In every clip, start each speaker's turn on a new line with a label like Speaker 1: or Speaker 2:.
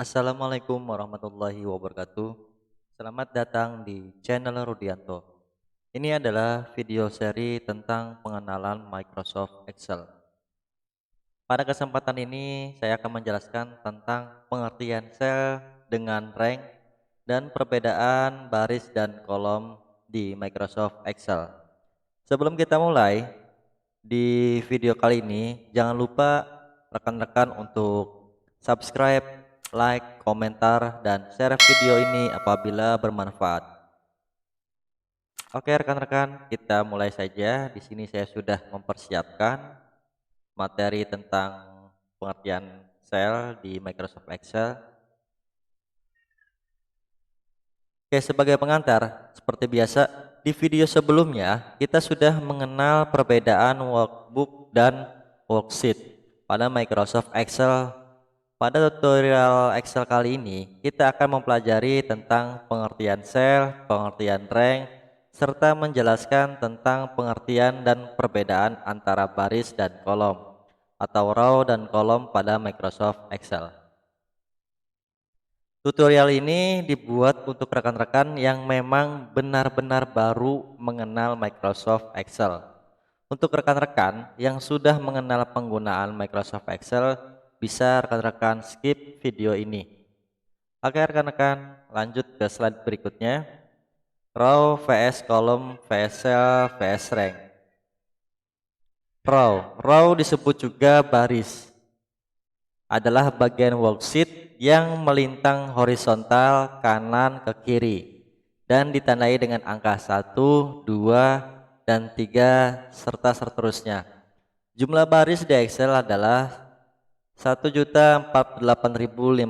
Speaker 1: Assalamualaikum warahmatullahi wabarakatuh. Selamat datang di channel Rudianto. Ini adalah video seri tentang pengenalan Microsoft Excel. Pada kesempatan ini, saya akan menjelaskan tentang pengertian sel dengan rank dan perbedaan baris dan kolom di Microsoft Excel. Sebelum kita mulai, di video kali ini, jangan lupa rekan-rekan untuk subscribe, like, komentar, dan share video ini apabila bermanfaat. Oke rekan-rekan, kita mulai saja. Di sini saya sudah mempersiapkan materi tentang pengertian sel di Microsoft Excel. Oke, sebagai pengantar, seperti biasa, di video sebelumnya kita sudah mengenal perbedaan workbook dan worksheet pada Microsoft Excel. Pada tutorial Excel kali ini, kita akan mempelajari tentang pengertian sel, pengertian rank, serta menjelaskan tentang pengertian dan perbedaan antara baris dan kolom atau row dan kolom pada Microsoft Excel. Tutorial ini dibuat untuk rekan-rekan yang memang benar-benar baru mengenal Microsoft Excel. Untuk rekan-rekan yang sudah mengenal penggunaan Microsoft Excel, bisa rekan-rekan skip video ini. Oke rekan-rekan, lanjut ke slide berikutnya. Row vs kolom vs cell vs rank. Row disebut juga baris, adalah bagian worksheet yang melintang horizontal kanan ke kiri dan ditandai dengan angka 1, 2, dan 3 serta seterusnya. Jumlah baris di Excel adalah 1.048.576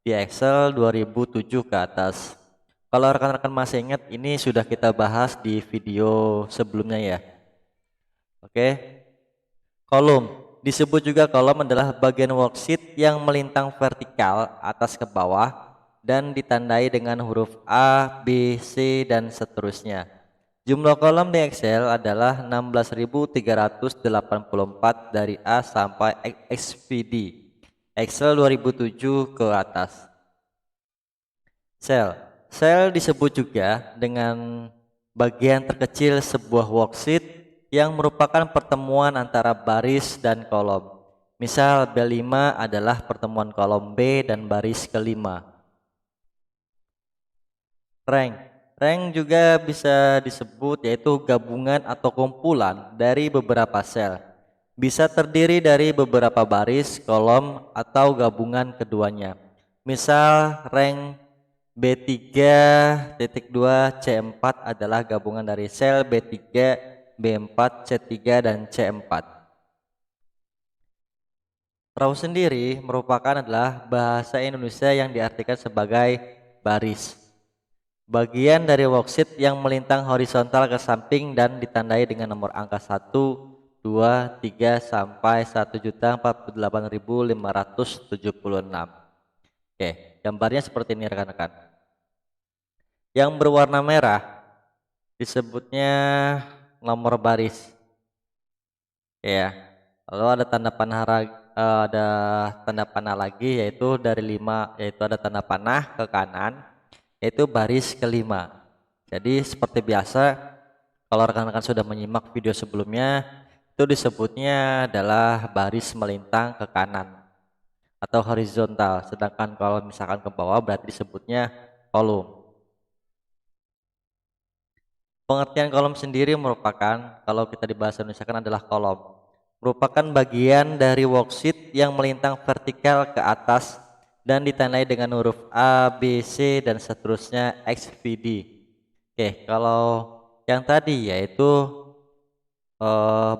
Speaker 1: di Excel 2007 ke atas. Kalau rekan-rekan masih ingat, ini sudah kita bahas di video sebelumnya ya. Oke. Kolom disebut juga kolom adalah bagian worksheet yang melintang vertikal atas ke bawah dan ditandai dengan huruf A, B, C, dan seterusnya. Jumlah kolom di Excel adalah 16.384 dari A sampai XVD. Excel 2007 ke atas. Sel disebut juga dengan bagian terkecil sebuah worksheet yang merupakan pertemuan antara baris dan kolom. Misal B5 adalah pertemuan kolom B dan baris kelima. Rank juga bisa disebut yaitu gabungan atau kumpulan dari beberapa sel. Bisa terdiri dari beberapa baris, kolom, atau gabungan keduanya. Misal rank B3.2 C4 adalah gabungan dari sel B3, B4, C3, dan C4. Row sendiri merupakan adalah bahasa Indonesia yang diartikan sebagai baris. Bagian dari worksheet yang melintang horizontal ke samping dan ditandai dengan nomor angka 1, 2, 3 sampai 1.048.576. Oke, gambarnya seperti ini rekan-rekan. Yang berwarna merah disebutnya nomor baris. Ya. Lalu ada tanda panah lagi yaitu dari 5, yaitu ada tanda panah ke kanan, yaitu baris kelima. Jadi seperti biasa, kalau rekan-rekan sudah menyimak video sebelumnya, itu disebutnya adalah baris melintang ke kanan atau horizontal. Sedangkan kalau misalkan ke bawah berarti disebutnya kolom. Pengertian kolom sendiri merupakan, kalau kita di bahasa Indonesia kan adalah kolom, merupakan bagian dari worksheet yang melintang vertikal ke atas dan ditandai dengan huruf A, B, C, dan seterusnya XVD. Oke, kalau yang tadi yaitu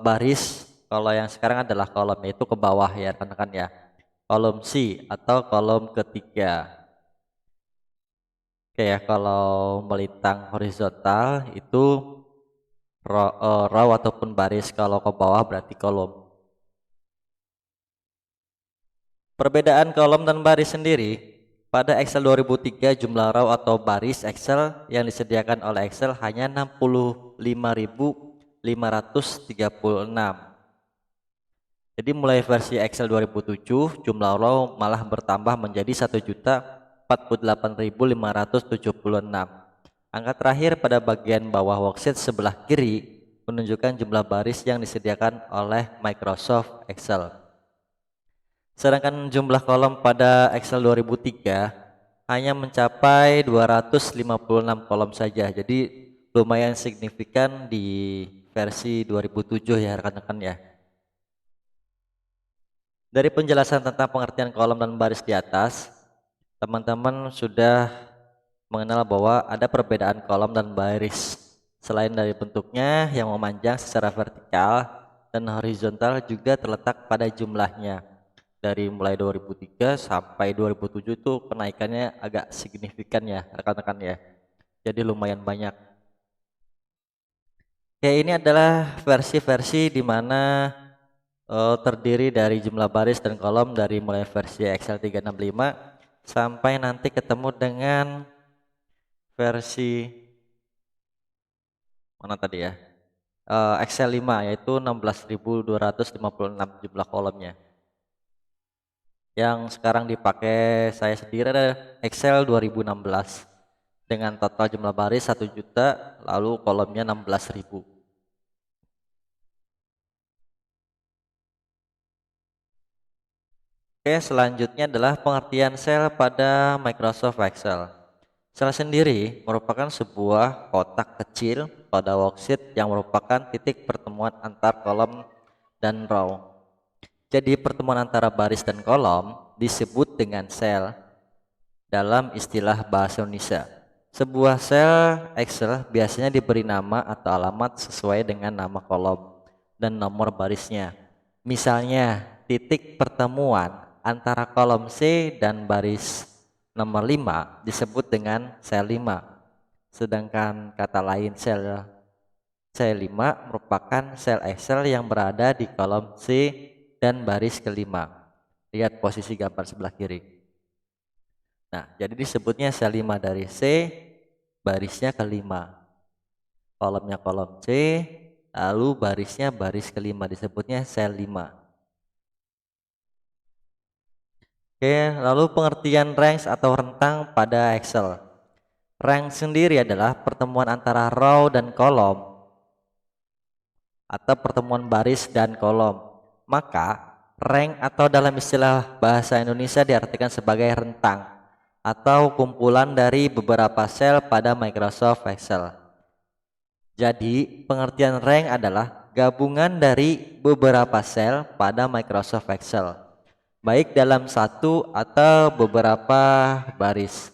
Speaker 1: baris, kalau yang sekarang adalah kolom, yaitu ke bawah ya rekan-rekan ya. Kolom C atau kolom ketiga. Oke ya, kalau melintang horizontal itu row ataupun baris, kalau ke bawah berarti kolom. Perbedaan kolom dan baris sendiri, pada Excel 2003 jumlah row atau baris Excel yang disediakan oleh Excel hanya 65.536. Jadi mulai versi Excel 2007 jumlah row malah bertambah menjadi 1.048.576. Angka terakhir pada bagian bawah worksheet sebelah kiri menunjukkan jumlah baris yang disediakan oleh Microsoft Excel. Sedangkan jumlah kolom pada Excel 2003 hanya mencapai 256 kolom saja. Jadi lumayan signifikan di versi 2007 ya rekan-rekan ya. Dari penjelasan tentang pengertian kolom dan baris di atas, teman-teman sudah mengenal bahwa ada perbedaan kolom dan baris. Selain dari bentuknya yang memanjang secara vertikal dan horizontal, juga terletak pada jumlahnya. Dari mulai 2003 sampai 2007 itu kenaikannya agak signifikan ya rekan-rekan ya. Jadi lumayan banyak. Ya, ini adalah versi-versi di mana terdiri dari jumlah baris dan kolom dari mulai versi Excel 365 sampai nanti ketemu dengan versi mana tadi ya, Excel 5, yaitu 16.256 jumlah kolomnya. Yang sekarang dipakai saya sendiri adalah Excel 2016 dengan total jumlah baris 1 juta, lalu kolomnya 16.000. Oke, selanjutnya adalah pengertian sel pada Microsoft Excel. Sel sendiri merupakan sebuah kotak kecil pada worksheet yang merupakan titik pertemuan antar kolom dan row. Jadi pertemuan antara baris dan kolom disebut dengan sel dalam istilah bahasa Indonesia. Sebuah sel Excel biasanya diberi nama atau alamat sesuai dengan nama kolom dan nomor barisnya. Misalnya, titik pertemuan antara kolom C dan baris nomor 5 disebut dengan sel 5. Sedangkan kata lain sel C5 merupakan sel Excel yang berada di kolom C dan baris kelima. Lihat posisi gambar sebelah kiri. Nah, jadi disebutnya sel 5 dari C, barisnya kelima. Kolomnya kolom C, lalu barisnya baris kelima, disebutnya sel 5. Oke, lalu pengertian range atau rentang pada Excel. Range sendiri adalah pertemuan antara row dan kolom atau pertemuan baris dan kolom. Maka range atau dalam istilah bahasa Indonesia diartikan sebagai rentang atau kumpulan dari beberapa sel pada Microsoft Excel. Jadi pengertian range adalah gabungan dari beberapa sel pada Microsoft Excel, baik dalam satu atau beberapa baris.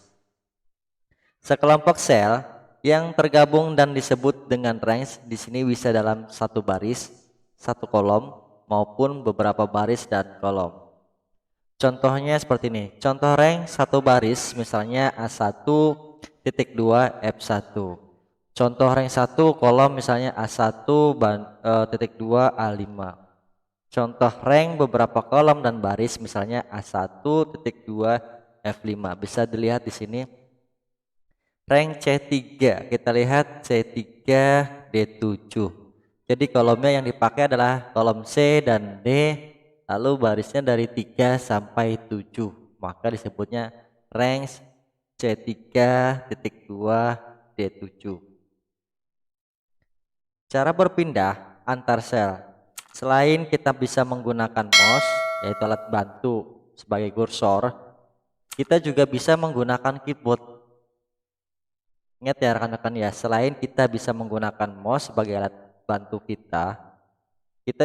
Speaker 1: Sekelompok sel yang tergabung dan disebut dengan range di sini bisa dalam satu baris, satu kolom, maupun beberapa baris dan kolom. Contohnya seperti ini. Contoh range satu baris misalnya A1.2 F1. Contoh range 1 kolom misalnya A1.2 A5. Contoh rank beberapa kolom dan baris misalnya A1.2 F5. Bisa dilihat di sini. Rank C3, kita lihat C3 D7. Jadi kolomnya yang dipakai adalah kolom C dan D, lalu barisnya dari 3 sampai 7. Maka disebutnya rank C3.2 D7. Cara berpindah antar sel. Selain kita bisa menggunakan mouse, yaitu alat bantu sebagai kursor, kita juga bisa menggunakan keyboard. Ingat ya rekan-rekan ya, selain kita bisa menggunakan mouse sebagai alat bantu kita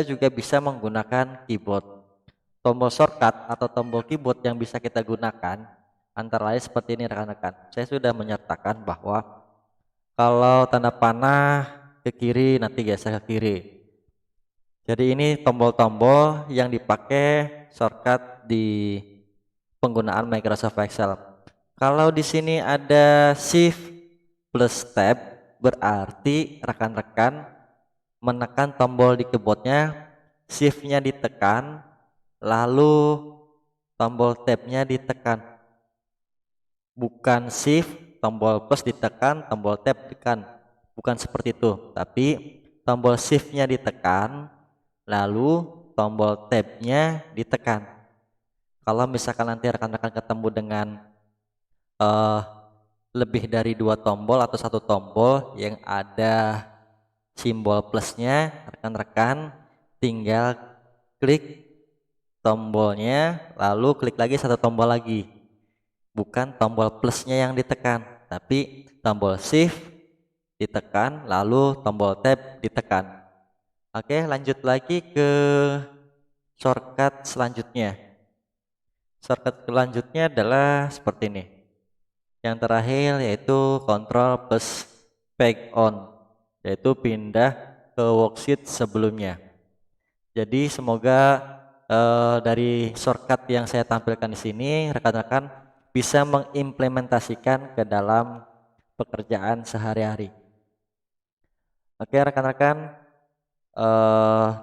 Speaker 1: juga bisa menggunakan keyboard. Tombol shortcut atau tombol keyboard yang bisa kita gunakan antara lain seperti ini rekan-rekan. Saya sudah menyertakan bahwa kalau tanda panah ke kiri nanti geser ke kiri. Jadi ini tombol-tombol yang dipakai shortcut di penggunaan Microsoft Excel. Kalau di sini ada Shift plus Tab, berarti rekan-rekan menekan tombol di keyboardnya, Shift-nya ditekan, lalu tombol Tab-nya ditekan. Bukan Shift, tombol plus ditekan, tombol Tab ditekan. Bukan seperti itu, tapi tombol Shift-nya ditekan, lalu tombol tab-nya ditekan. Kalau misalkan nanti rekan-rekan ketemu dengan eh, lebih dari 2 tombol atau 1 tombol yang ada simbol plusnya, rekan-rekan tinggal klik tombolnya lalu klik lagi 1 tombol lagi, bukan tombol plusnya yang ditekan, tapi tombol shift ditekan lalu tombol tab ditekan. Oke, lanjut lagi ke shortcut selanjutnya. Shortcut selanjutnya adalah seperti ini. Yang terakhir yaitu Ctrl plus back on, yaitu pindah ke worksheet sebelumnya. Jadi semoga dari shortcut yang saya tampilkan di sini rekan-rekan bisa mengimplementasikan ke dalam pekerjaan sehari-hari. Oke rekan-rekan,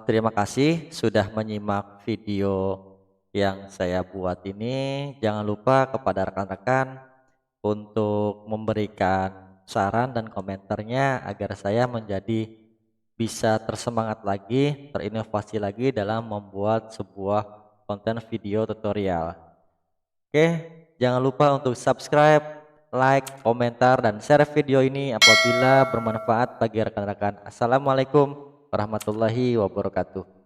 Speaker 1: terima kasih sudah menyimak video yang saya buat ini. Jangan lupa kepada rekan-rekan untuk memberikan saran dan komentarnya agar saya menjadi bisa tersemangat lagi, terinovasi lagi dalam membuat sebuah konten video tutorial. Oke, jangan lupa untuk subscribe, like, komentar, dan share video ini apabila bermanfaat bagi rekan-rekan. Assalamualaikum warahmatullahi wabarakatuh.